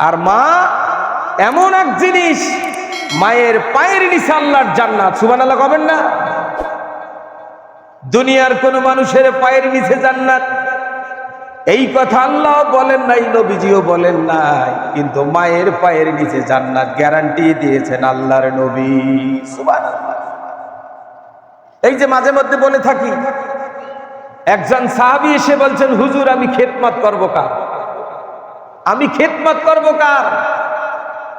আর মা এমন এক জিনিস, মায়ের পায়ের নিচে আল্লাহর জান্নাত। সুবহানাল্লাহ কবেন না? দুনিয়ার কোন মানুষের পায়ের নিচে জান্নাত এই কথা আল্লাহ বলেন নাই, নবীজিও বলেন নাই, কিন্তু মায়ের পায়ের নিচে জান্নাত গ্যারান্টি দিয়েছেন আল্লাহর নবী। সুবহানাল্লাহ। এই যে মাঝে মধ্যে বলে থাকি, একজন সাহাবী এসে বলছেন, হুজুর আমি খেদমত করব কার? আমি খেদমত করব কার?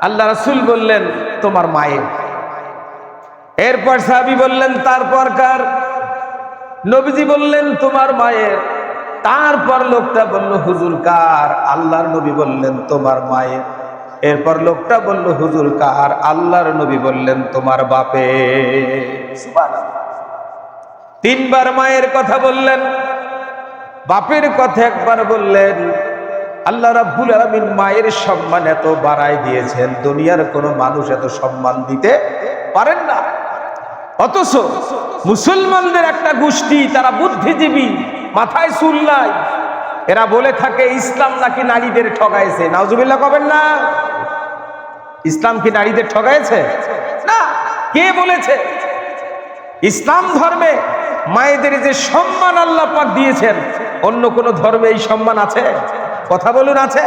আল্লাহ রাসূল বললেন, তোমার মায়ের। এরপর সাহাবী বললেন, তারপর কার? নবীজি বললেন, তোমার মায়ের। তারপর লোকটা বলল, হুজুর কার? আল্লাহর নবী বললেন, তোমার মায়ের। এরপর লোকটা বলল, হুজুর কার? আল্লাহর নবী বললেন, তোমার বাপের। সুবহানাল্লাহ। তিনবার মায়ের কথা বললেন, বাপের কথা একবার বললেন। আল্লাহ রাব্বুল আলামিন মায়ের সম্মান এত বাড়ায় দিয়েছেন, দুনিয়ার কোনো মানুষ এত সম্মান দিতে পারেন না। অথচ মুসলমানদের একটা গোষ্ঠী, তারা বুদ্ধিজীবী, মাথায় চুল নাই, এরা বলে থাকে ইসলাম নাকি নারীদের ঠগাইছে। নাউজুবিল্লাহ কবেন না? ইসলাম কি নারীদের ঠগাইছে? না। কে বলেছে? ইসলাম ধর্মে মায়েদের যে সম্মান আল্লাহ পাক দিয়েছেন, অন্য কোন ধর্মে এই সম্মান আছে? কথা বলুন, আছে?